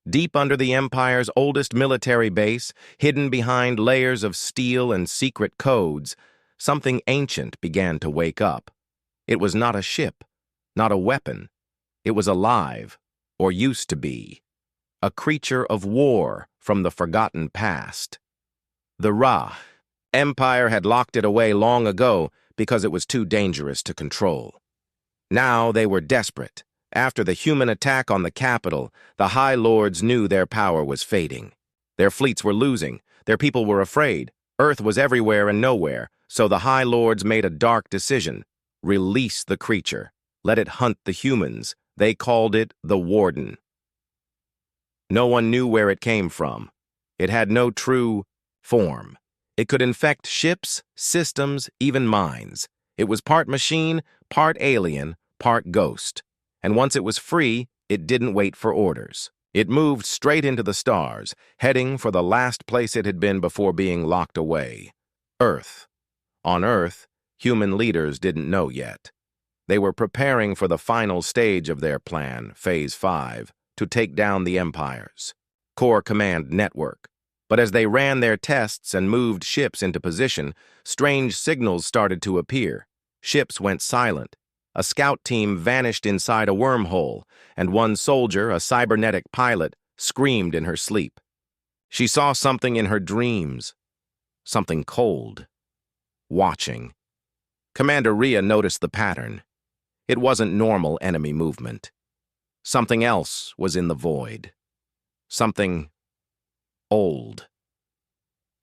Deep under the Empire's oldest military base, hidden behind layers of steel and secret codes, something ancient began to wake up. It was not a ship, not a weapon. It was alive, or used to be. A creature of war from the forgotten past. The Ra. Empire had locked it away long ago because it was too dangerous to control. Now they were desperate. After the human attack on the capital, the High Lords knew their power was fading. Their fleets were losing. Their people were afraid. Earth was everywhere and nowhere, so the High Lords made a dark decision. Release the creature. Let it hunt the humans. They called it the Warden. No one knew where it came from. It had no true form. It could infect ships, systems, even minds. It was part machine, part alien, part ghost. And once it was free, it didn't wait for orders. It moved straight into the stars, heading for the last place it had been before being locked away. Earth. On Earth, human leaders didn't know yet. They were preparing for the final stage of their plan, Phase 5, to take down the empires. Core Command Network. But as they ran their tests and moved ships into position, strange signals started to appear. Ships went silent. A scout team vanished inside a wormhole, and one soldier, a cybernetic pilot, screamed in her sleep. She saw something in her dreams. Something cold. Watching. Commander Rhea noticed the pattern. It wasn't normal enemy movement. Something else was in the void. Something old.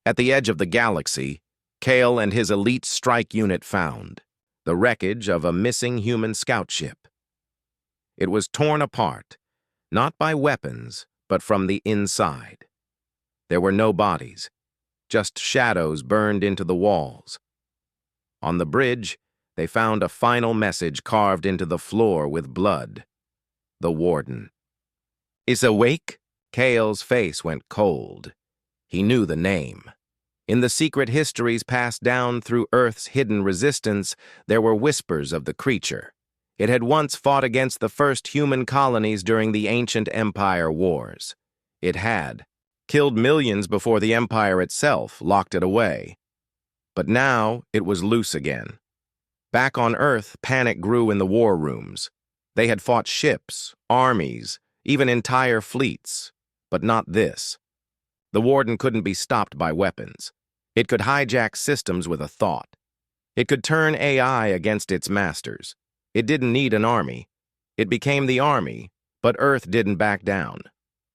At the edge of the galaxy, Kale and his elite strike unit found the wreckage of a missing human scout ship. It was torn apart, not by weapons, but from the inside. There were no bodies, just shadows burned into the walls. On the bridge, they found a final message carved into the floor with blood. The Warden. Is awake? Kale's face went cold. He knew the name. In the secret histories passed down through Earth's hidden resistance, there were whispers of the creature. It had once fought against the first human colonies during the ancient Empire Wars. It had killed millions before the Empire itself locked it away. But now it was loose again. Back on Earth, panic grew in the war rooms. They had fought ships, armies, even entire fleets. But not this. The Warden couldn't be stopped by weapons. It could hijack systems with a thought. It could turn AI against its masters. It didn't need an army. It became the army, but Earth didn't back down.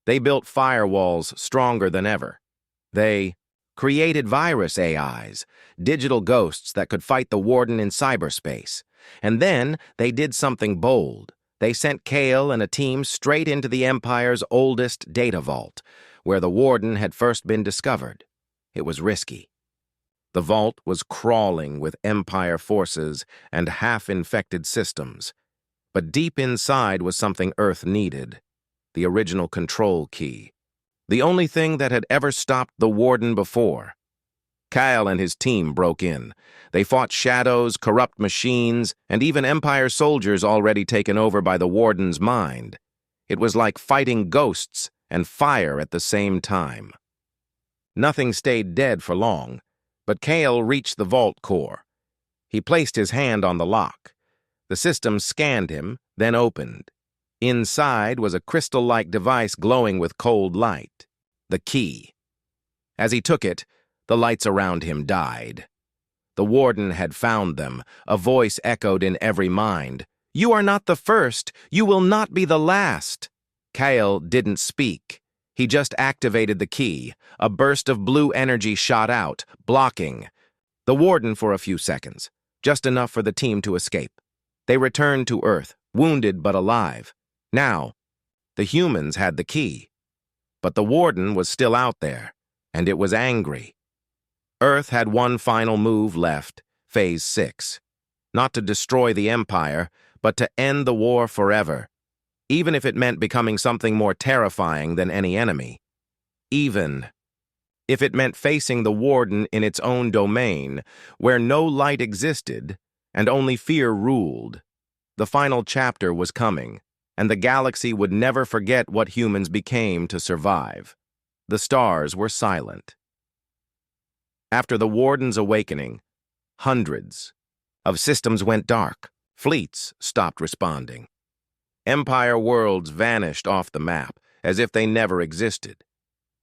They built firewalls stronger than ever. They created virus AIs, digital ghosts that could fight the Warden in cyberspace. And then they did something bold. They sent Kale and a team straight into the Empire's oldest data vault, where the Warden had first been discovered. It was risky. The vault was crawling with Empire forces and half-infected systems. But deep inside was something Earth needed. The original control key. The only thing that had ever stopped the Warden before. Kyle and his team broke in. They fought shadows, corrupt machines, and even Empire soldiers already taken over by the Warden's mind. It was like fighting ghosts and fire at the same time. Nothing stayed dead for long, but Kale reached the vault core. He placed his hand on the lock. The system scanned him, then opened. Inside was a crystal-like device glowing with cold light. The key. As he took it, the lights around him died. The Warden had found them. A voice echoed in every mind. "You are not the first. You will not be the last." Kale didn't speak. He just activated the key. A burst of blue energy shot out, blocking the Warden for a few seconds, just enough for the team to escape. They returned to Earth, wounded but alive. Now, the humans had the key. But the Warden was still out there, and it was angry. Earth had one final move left, Phase 6. Not to destroy the Empire, but to end the war forever. Even if it meant becoming something more terrifying than any enemy. Even if it meant facing the Warden in its own domain, where no light existed and only fear ruled. The final chapter was coming, and the galaxy would never forget what humans became to survive. The stars were silent. After the Warden's awakening, hundreds of systems went dark. Fleets stopped responding. Empire worlds vanished off the map, as if they never existed.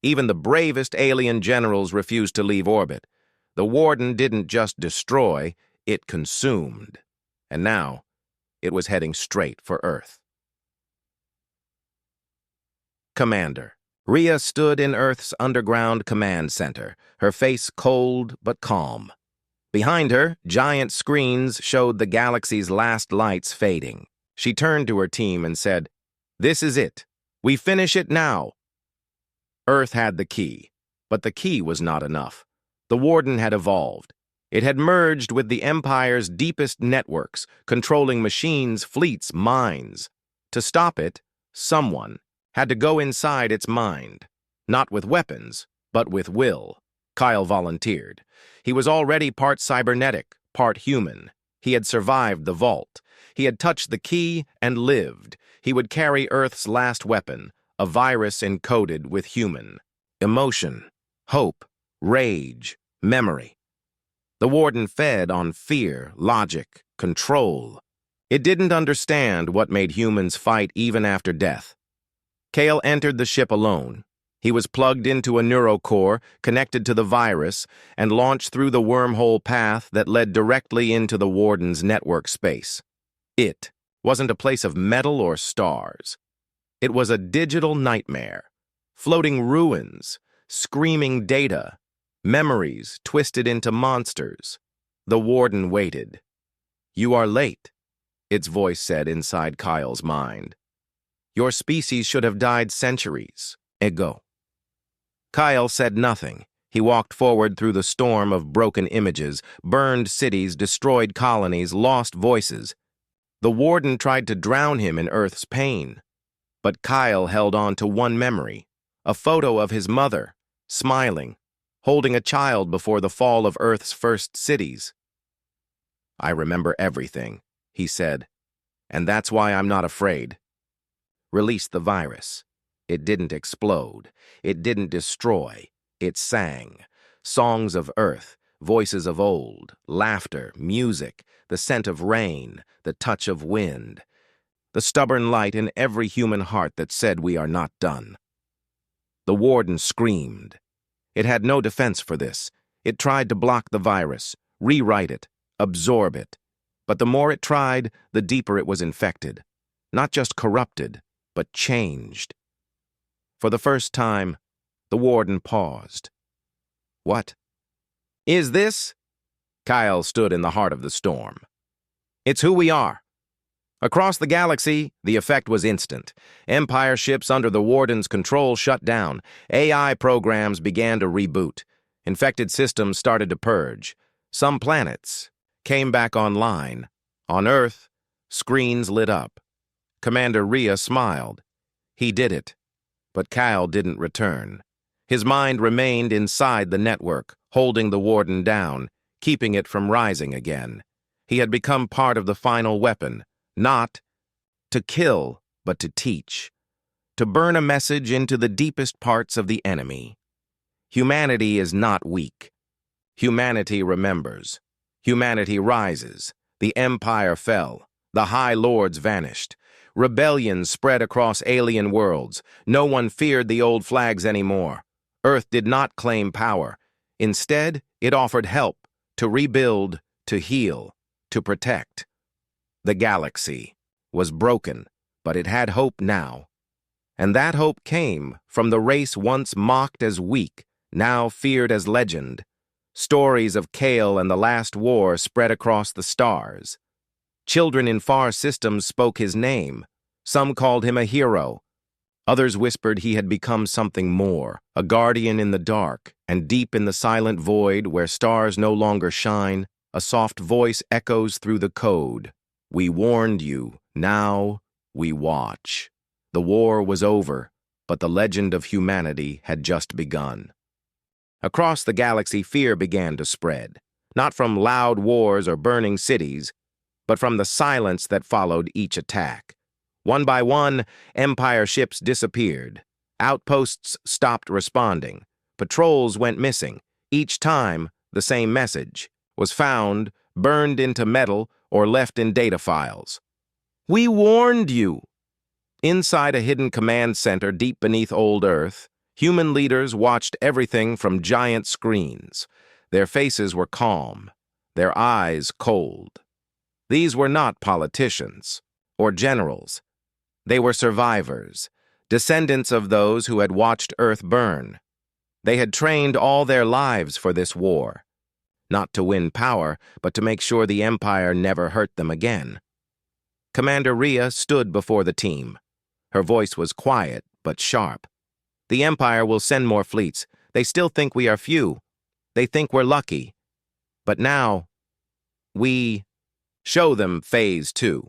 Even the bravest alien generals refused to leave orbit. The Warden didn't just destroy, it consumed. And now, it was heading straight for Earth. Commander. Rhea stood in Earth's underground command center, her face cold but calm. Behind her, giant screens showed the galaxy's last lights fading. She turned to her team and said, "This is it. We finish it now." Earth had the key, but the key was not enough. The Warden had evolved. It had merged with the Empire's deepest networks, controlling machines, fleets, minds. To stop it, someone had to go inside its mind. Not with weapons, but with will. Kyle volunteered. He was already part cybernetic, part human. He had survived the vault. He had touched the key and lived. He would carry Earth's last weapon, a virus encoded with human emotion, hope, rage, memory. The Warden fed on fear, logic, control. It didn't understand what made humans fight even after death. Kale entered the ship alone. He was plugged into a neurocore, connected to the virus, and launched through the wormhole path that led directly into the Warden's network space. It wasn't a place of metal or stars. It was a digital nightmare. Floating ruins, screaming data, memories twisted into monsters. The Warden waited. "You are late," its voice said inside Kyle's mind. "Your species should have died centuries ago." Kyle said nothing. He walked forward through the storm of broken images, burned cities, destroyed colonies, lost voices. The Warden tried to drown him in Earth's pain. But Kyle held on to one memory, a photo of his mother, smiling, holding a child before the fall of Earth's first cities. "I remember everything," he said, "and that's why I'm not afraid." Release the virus. It didn't explode. It didn't destroy. It sang. Songs of Earth, voices of old, laughter, music, the scent of rain, the touch of wind, the stubborn light in every human heart that said we are not done. The Warden screamed. It had no defense for this. It tried to block the virus, rewrite it, absorb it. But the more it tried, the deeper it was infected. Not just corrupted, but changed. For the first time, the Warden paused. "What is this?" Kyle stood in the heart of the storm. "It's who we are." Across the galaxy, the effect was instant. Empire ships under the Warden's control shut down. AI programs began to reboot. Infected systems started to purge. Some planets came back online. On Earth, screens lit up. Commander Rhea smiled. He did it. But Kyle didn't return. His mind remained inside the network, holding the Warden down, keeping it from rising again. He had become part of the final weapon, not to kill, but to teach, to burn a message into the deepest parts of the enemy. Humanity is not weak. Humanity remembers. Humanity rises. The Empire fell. The High Lords vanished. Rebellion spread across alien worlds. No one feared the old flags anymore. Earth did not claim power. Instead, it offered help, to rebuild, to heal, to protect. The galaxy was broken, but it had hope now. And that hope came from the race once mocked as weak, now feared as legend. Stories of Kale and the last war spread across the stars. Children in far systems spoke his name. Some called him a hero. Others whispered he had become something more, a guardian in the dark, and deep in the silent void where stars no longer shine, a soft voice echoes through the code. "We warned you, now we watch." The war was over, but the legend of humanity had just begun. Across the galaxy, fear began to spread, not from loud wars or burning cities, but from the silence that followed each attack. One by one, Empire ships disappeared. Outposts stopped responding. Patrols went missing. Each time, the same message was found, burned into metal, or left in data files. "We warned you." Inside a hidden command center deep beneath old Earth, human leaders watched everything from giant screens. Their faces were calm, their eyes cold. These were not politicians or generals. They were survivors, descendants of those who had watched Earth burn. They had trained all their lives for this war, not to win power, but to make sure the Empire never hurt them again. Commander Rhea stood before the team. Her voice was quiet, but sharp. "The Empire will send more fleets. They still think we are few. They think we're lucky. But now, we show them Phase 2.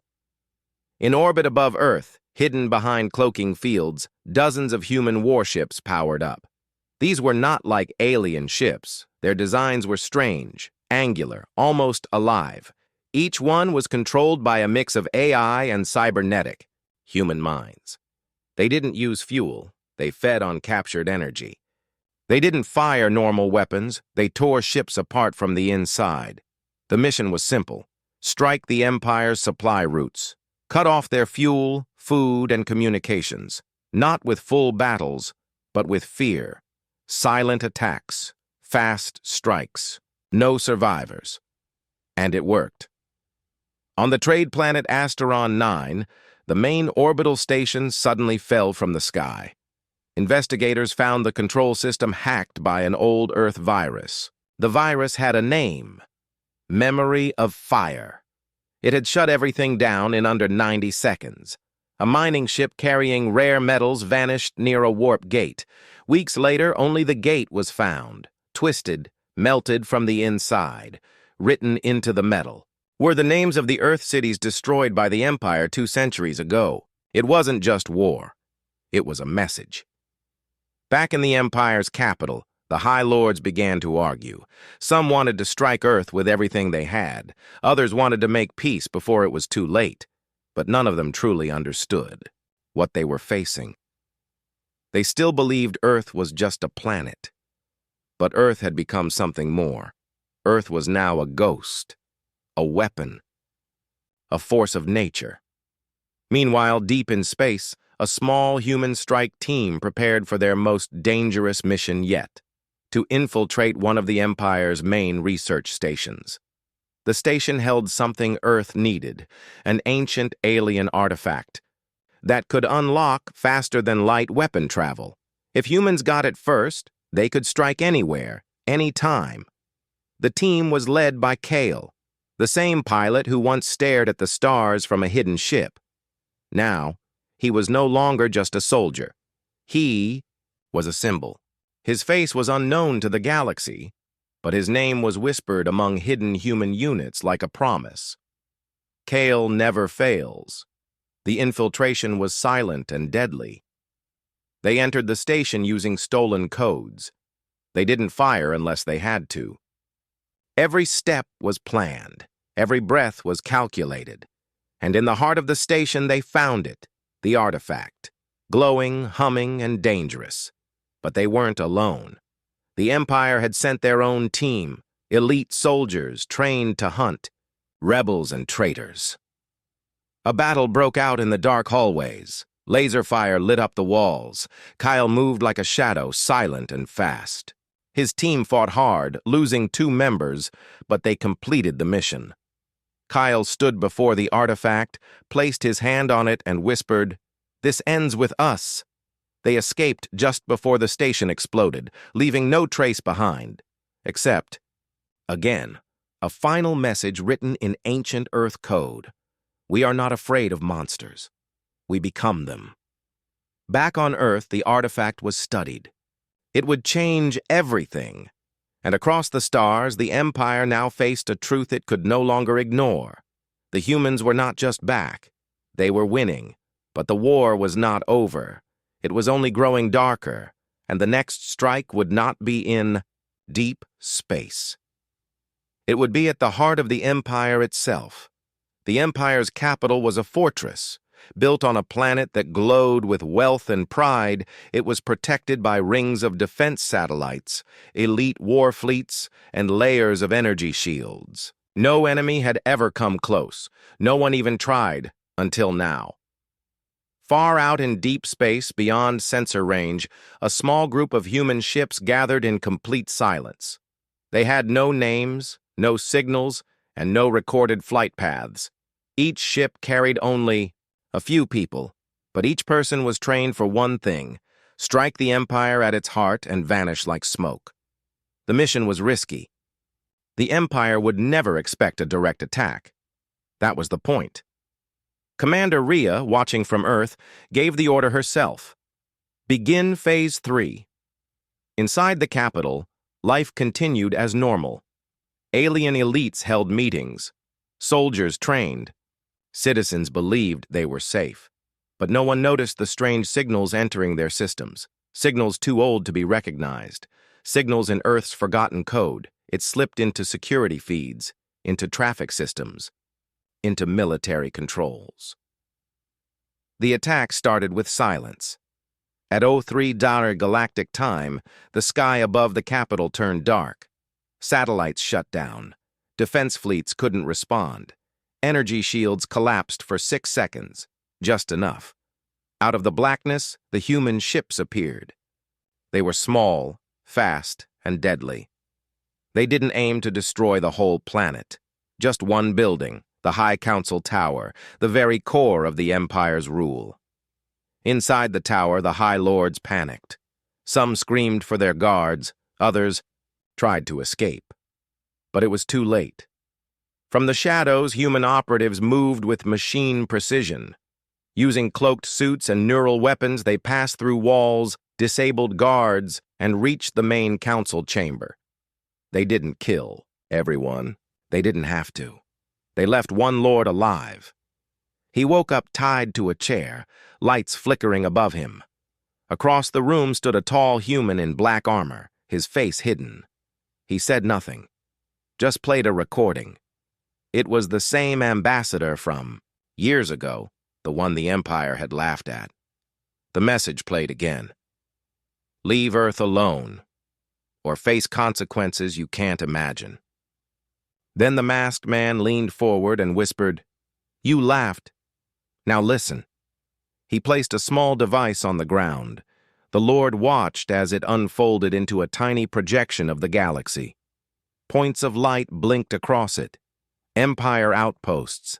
In orbit above Earth, hidden behind cloaking fields, dozens of human warships powered up. These were not like alien ships. Their designs were strange, angular, almost alive. Each one was controlled by a mix of AI and cybernetic, human minds. They didn't use fuel. They fed on captured energy. They didn't fire normal weapons. They tore ships apart from the inside. The mission was simple: strike the Empire's supply routes, cut off their fuel, food, and communications, not with full battles, but with fear. Silent attacks, fast strikes, no survivors. And it worked. On the trade planet Asteron 9, the main orbital station suddenly fell from the sky. Investigators found the control system hacked by an old Earth virus. The virus had a name: Memory of Fire. It had shut everything down in under 90 seconds. A mining ship carrying rare metals vanished near a warp gate. Weeks later, only the gate was found, twisted, melted from the inside, written into the metal. Were the names of the Earth cities destroyed by the Empire 2 centuries ago. It wasn't just war. It was a message. Back in the Empire's capital, the High Lords began to argue. Some wanted to strike Earth with everything they had. Others wanted to make peace before it was too late. But none of them truly understood what they were facing. They still believed Earth was just a planet. But Earth had become something more. Earth was now a ghost, a weapon, a force of nature. Meanwhile, deep in space, a small human strike team prepared for their most dangerous mission yet: to infiltrate one of the Empire's main research stations. The station held something Earth needed, an ancient alien artifact that could unlock faster-than-light weapon travel. If humans got it first, they could strike anywhere, anytime. The team was led by Kale, the same pilot who once stared at the stars from a hidden ship. Now, he was no longer just a soldier. He was a symbol. His face was unknown to the galaxy, but his name was whispered among hidden human units like a promise. Kale never fails. The infiltration was silent and deadly. They entered the station using stolen codes. They didn't fire unless they had to. Every step was planned. Every breath was calculated. And in the heart of the station they found it, the artifact, glowing, humming, and dangerous. But they weren't alone. The Empire had sent their own team, elite soldiers trained to hunt, rebels and traitors. A battle broke out in the dark hallways. Laser fire lit up the walls. Kyle moved like a shadow, silent and fast. His team fought hard, losing 2 members, but they completed the mission. Kyle stood before the artifact, placed his hand on it, and whispered, "This ends with us." They escaped just before the station exploded, leaving no trace behind, except, again, a final message written in ancient Earth code. We are not afraid of monsters. We become them. Back on Earth, the artifact was studied. It would change everything. And across the stars, the Empire now faced a truth it could no longer ignore. The humans were not just back. They were winning. But the war was not over. It was only growing darker, and the next strike would not be in deep space. It would be at the heart of the Empire itself. The Empire's capital was a fortress, built on a planet that glowed with wealth and pride. It was protected by rings of defense satellites, elite war fleets, and layers of energy shields. No enemy had ever come close. No one even tried, until now. Far out in deep space, beyond sensor range, a small group of human ships gathered in complete silence. They had no names, no signals, and no recorded flight paths. Each ship carried only a few people, but each person was trained for one thing: strike the Empire at its heart and vanish like smoke. The mission was risky. The Empire would never expect a direct attack. That was the point. Commander Rhea, watching from Earth, gave the order herself. Begin Phase 3. Inside the capital, life continued as normal. Alien elites held meetings. Soldiers trained. Citizens believed they were safe. But no one noticed the strange signals entering their systems. Signals too old to be recognized. Signals in Earth's forgotten code. It slipped into security feeds, into traffic systems, into military controls. The attack started with silence. At 03 Galactic time, the sky above the capital turned dark. Satellites shut down. Defense fleets couldn't respond. Energy shields collapsed for 6 seconds, just enough. Out of the blackness, the human ships appeared. They were small, fast, and deadly. They didn't aim to destroy the whole planet. Just one building, the High Council Tower, the very core of the Empire's rule. Inside the tower, the High Lords panicked. Some screamed for their guards, others tried to escape. But it was too late. From the shadows, human operatives moved with machine precision. Using cloaked suits and neural weapons, they passed through walls, disabled guards, and reached the main council chamber. They didn't kill everyone. They didn't have to. They left one lord alive. He woke up tied to a chair, lights flickering above him. Across the room stood a tall human in black armor, his face hidden. He said nothing, just played a recording. It was the same ambassador from years ago, the one the Empire had laughed at. The message played again. Leave Earth alone, or face consequences you can't imagine. Then the masked man leaned forward and whispered, "You laughed. Now listen." He placed a small device on the ground. The Lord watched as it unfolded into a tiny projection of the galaxy. Points of light blinked across it. Empire outposts.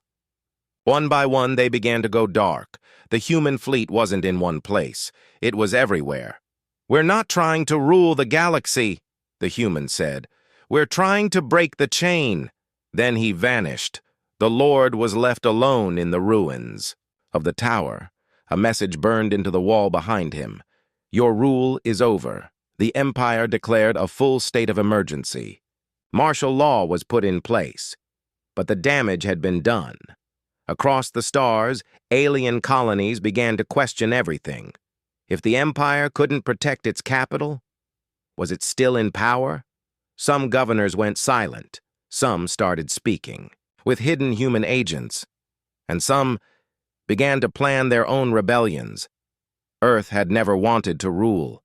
One by one, they began to go dark. The human fleet wasn't in one place. It was everywhere. "We're not trying to rule the galaxy," the human said. "We're trying to break the chain." Then he vanished. The Lord was left alone in the ruins of the tower. A message burned into the wall behind him. "Your rule is over." The Empire declared a full state of emergency. Martial law was put in place. But the damage had been done. Across the stars, alien colonies began to question everything. If the Empire couldn't protect its capital, was it still in power? Some governors went silent. Some started speaking with hidden human agents, and some began to plan their own rebellions. Earth had never wanted to rule.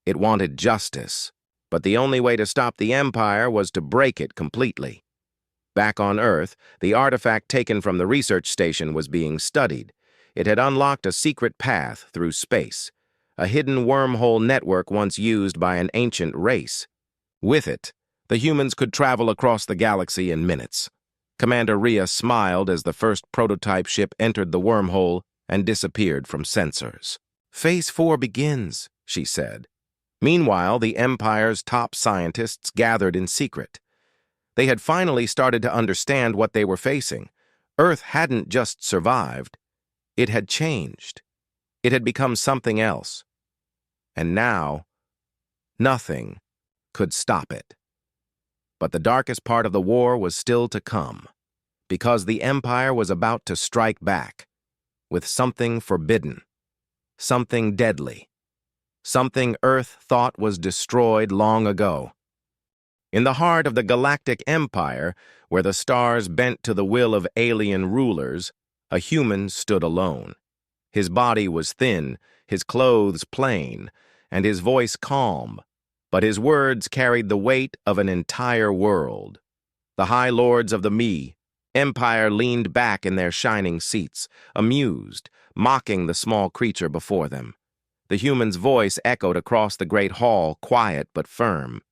It wanted justice, but the only way to stop the Empire was to break it completely. Back on Earth, the artifact taken from the research station was being studied. It had unlocked a secret path through space, a hidden wormhole network once used by an ancient race. With it, the humans could travel across the galaxy in minutes. Commander Rhea smiled as the first prototype ship entered the wormhole and disappeared from sensors. "Phase 4 begins," she said. Meanwhile, the Empire's top scientists gathered in secret. They had finally started to understand what they were facing. Earth hadn't just survived. It had changed. It had become something else. And now, nothing could stop it. But the darkest part of the war was still to come, because the Empire was about to strike back with something forbidden, something deadly, something Earth thought was destroyed long ago. In the heart of the Galactic Empire, where the stars bent to the will of alien rulers, a human stood alone. His body was thin, his clothes plain, and his voice calm, but his words carried the weight of an entire world. The high lords of the Mi Empire leaned back in their shining seats, amused, mocking the small creature before them. The human's voice echoed across the great hall, quiet but firm.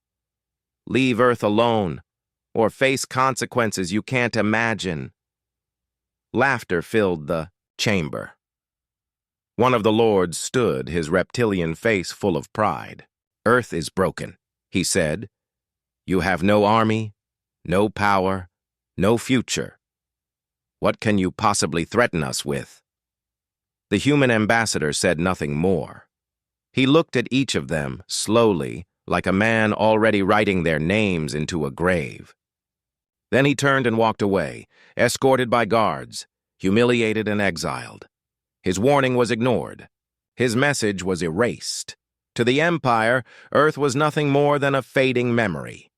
"Leave Earth alone, or face consequences you can't imagine." Laughter filled the chamber. One of the lords stood, his reptilian face full of pride. "Earth is broken," he said. "You have no army, no power, no future. What can you possibly threaten us with?" The human ambassador said nothing more. He looked at each of them, slowly, like a man already writing their names into a grave. Then he turned and walked away, escorted by guards, humiliated and exiled. His warning was ignored. His message was erased. To the Empire, Earth was nothing more than a fading memory.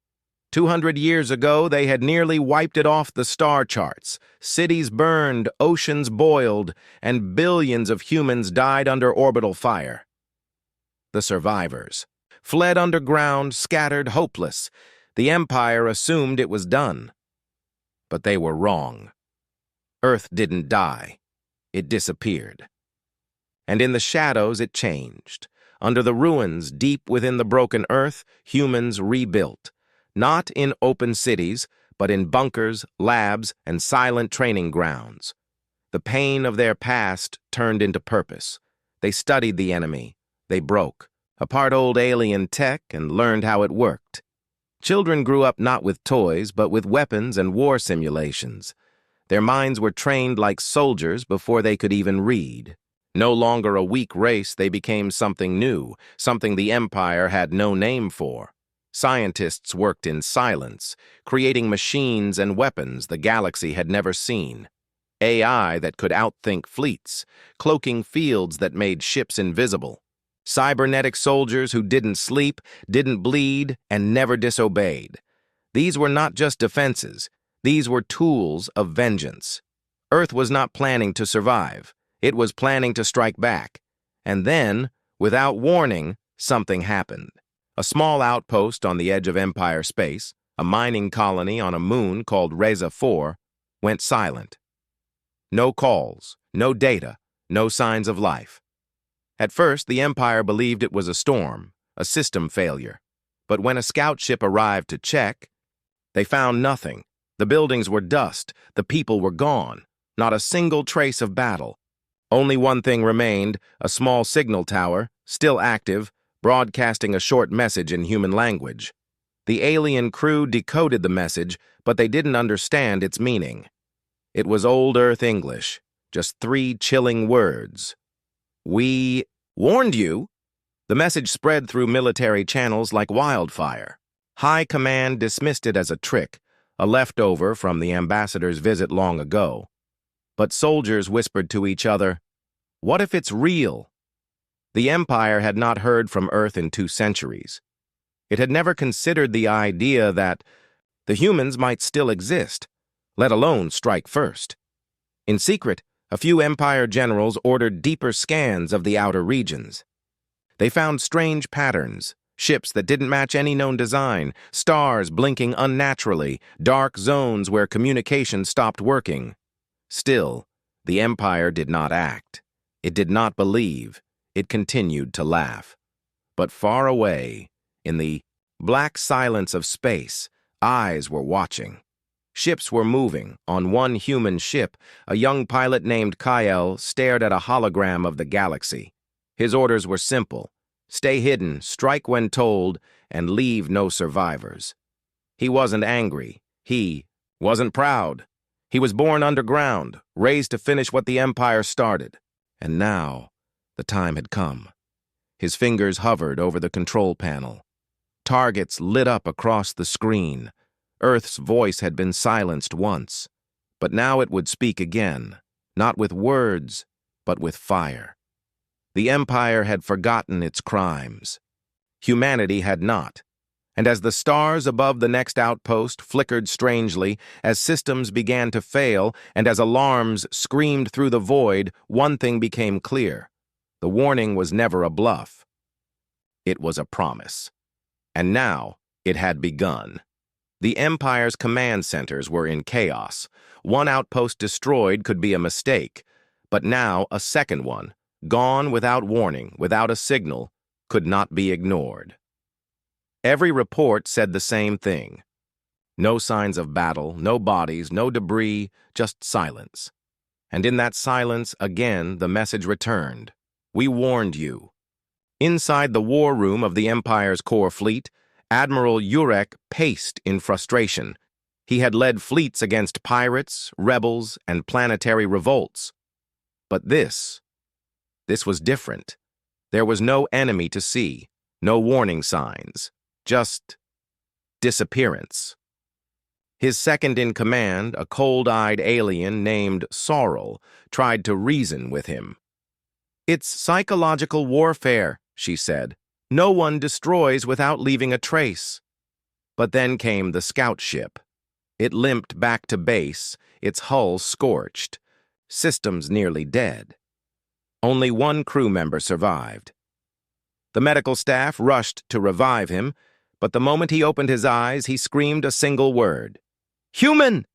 200 years ago, they had nearly wiped it off the star charts. Cities burned, oceans boiled, and billions of humans died under orbital fire. The survivors fled underground, scattered, hopeless. The Empire assumed it was done. But they were wrong. Earth didn't die. It disappeared. And in the shadows, it changed. Under the ruins, deep within the broken Earth, humans rebuilt. Not in open cities, but in bunkers, labs, and silent training grounds. The pain of their past turned into purpose. They studied the enemy. They broke apart old alien tech and learned how it worked. Children grew up not with toys, but with weapons and war simulations. Their minds were trained like soldiers before they could even read. No longer a weak race, they became something new, something the Empire had no name for. Scientists worked in silence, creating machines and weapons the galaxy had never seen. AI that could outthink fleets, cloaking fields that made ships invisible. Cybernetic soldiers who didn't sleep, didn't bleed, and never disobeyed. These were not just defenses. These were tools of vengeance. Earth was not planning to survive. It was planning to strike back. And then, without warning, something happened. A small outpost on the edge of Empire space, a mining colony on a moon called Reza 4, went silent. No calls, no data, no signs of life. At first, the Empire believed it was a storm, a system failure. But when a scout ship arrived to check, they found nothing. The buildings were dust, the people were gone, not a single trace of battle. Only one thing remained, a small signal tower, still active, broadcasting a short message in human language. The alien crew decoded the message, but they didn't understand its meaning. It was old Earth English, just 3 chilling words. "We warned you." The message spread through military channels like wildfire. High Command dismissed it as a trick, a leftover from the ambassador's visit long ago. But soldiers whispered to each other, "What if it's real?" The Empire had not heard from Earth in 2 centuries. It had never considered the idea that the humans might still exist, let alone strike first. In secret, a few Empire generals ordered deeper scans of the outer regions. They found strange patterns, ships that didn't match any known design, stars blinking unnaturally, dark zones where communication stopped working. Still, the Empire did not act. It did not believe. It continued to laugh. But far away, in the black silence of space, eyes were watching. Ships were moving. On one human ship, a young pilot named Kyle stared at a hologram of the galaxy. His orders were simple: stay hidden, strike when told, and leave no survivors. He wasn't angry. He wasn't proud. He was born underground, raised to finish what the Empire started. And now, the time had come. His fingers hovered over the control panel. Targets lit up across the screen. Earth's voice had been silenced once, but now it would speak again, not with words, but with fire. The Empire had forgotten its crimes. Humanity had not. And as the stars above the next outpost flickered strangely, as systems began to fail, and as alarms screamed through the void, one thing became clear. The warning was never a bluff. It was a promise. And now it had begun. The Empire's command centers were in chaos. One outpost destroyed could be a mistake, but now a second one, gone without warning, without a signal, could not be ignored. Every report said the same thing. No signs of battle, no bodies, no debris, just silence. And in that silence, again, the message returned. We warned you. Inside the war room of the Empire's core fleet, Admiral Urek paced in frustration. He had led fleets against pirates, rebels, and planetary revolts. But this was different. There was no enemy to see, no warning signs, just disappearance. His second-in-command, a cold-eyed alien named Sorrel, tried to reason with him. "It's psychological warfare," she said. "No one destroys without leaving a trace." But then came the scout ship. It limped back to base, its hull scorched, systems nearly dead. Only one crew member survived. The medical staff rushed to revive him, but the moment he opened his eyes, he screamed a single word. "Human!"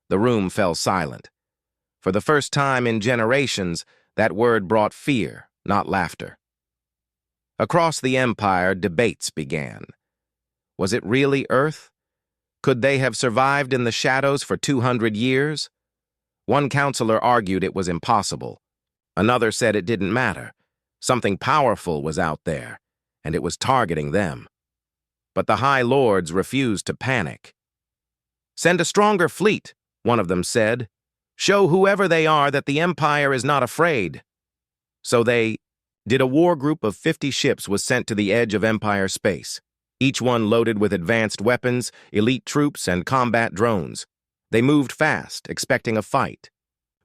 The room fell silent. For the first time in generations, that word brought fear, not laughter. Across the Empire, debates began. Was it really Earth? Could they have survived in the shadows for 200 years? One counselor argued it was impossible. Another said it didn't matter. Something powerful was out there, and it was targeting them. But the High Lords refused to panic. "Send a stronger fleet," one of them said. "Show whoever they are that the Empire is not afraid." So they did. A war group of 50 ships was sent to the edge of Empire space, each one loaded with advanced weapons, elite troops, and combat drones. They moved fast, expecting a fight.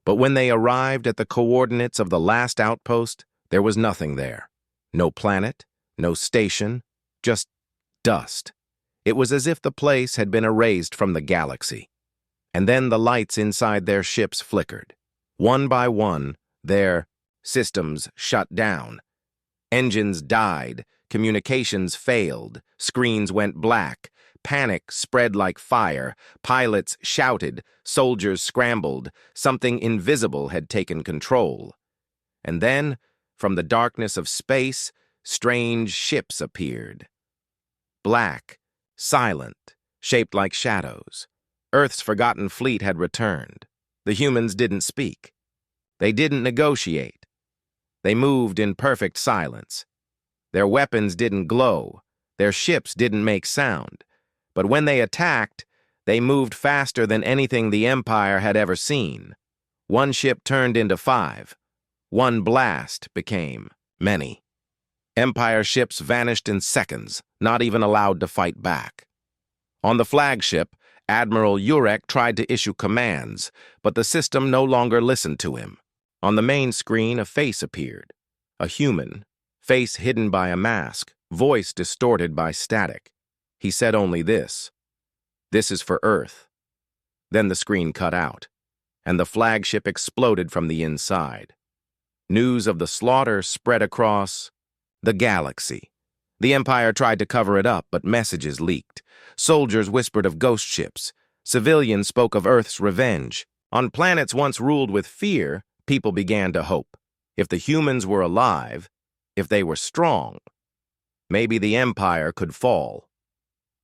But when they arrived at the coordinates of the last outpost, there was nothing there. No planet, no station, just dust. It was as if the place had been erased from the galaxy. And then the lights inside their ships flickered. One by one, their systems shut down. Engines died, communications failed, screens went black, panic spread like fire, pilots shouted, soldiers scrambled, something invisible had taken control. And then, from the darkness of space, strange ships appeared. Black, silent, shaped like shadows. Earth's forgotten fleet had returned. The humans didn't speak. They didn't negotiate. They moved in perfect silence. Their weapons didn't glow. Their ships didn't make sound. But when they attacked, they moved faster than anything the Empire had ever seen. One ship turned into 5. One blast became many. Empire ships vanished in seconds, not even allowed to fight back. On the flagship, Admiral Urek tried to issue commands, but the system no longer listened to him. On the main screen, a face appeared. A human, face hidden by a mask, voice distorted by static. He said only this: "This is for Earth." Then the screen cut out, and the flagship exploded from the inside. News of the slaughter spread across the galaxy. The Empire tried to cover it up, but messages leaked. Soldiers whispered of ghost ships. Civilians spoke of Earth's revenge. On planets once ruled with fear, people began to hope. If the humans were alive, if they were strong, maybe the Empire could fall.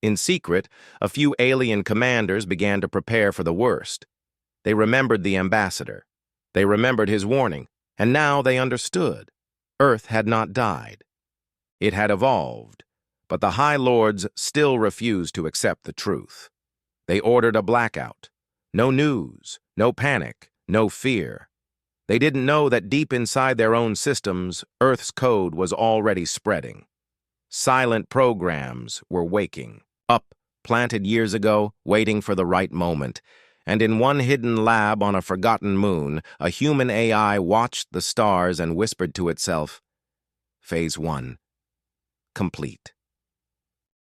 In secret, a few alien commanders began to prepare for the worst. They remembered the ambassador. They remembered his warning, and now they understood. Earth had not died. It had evolved, but the High Lords still refused to accept the truth. They ordered a blackout. No news, no panic, no fear. They didn't know that deep inside their own systems, Earth's code was already spreading. Silent programs were waking up, planted years ago, waiting for the right moment. And in one hidden lab on a forgotten moon, a human AI watched the stars and whispered to itself, "Phase 1, complete."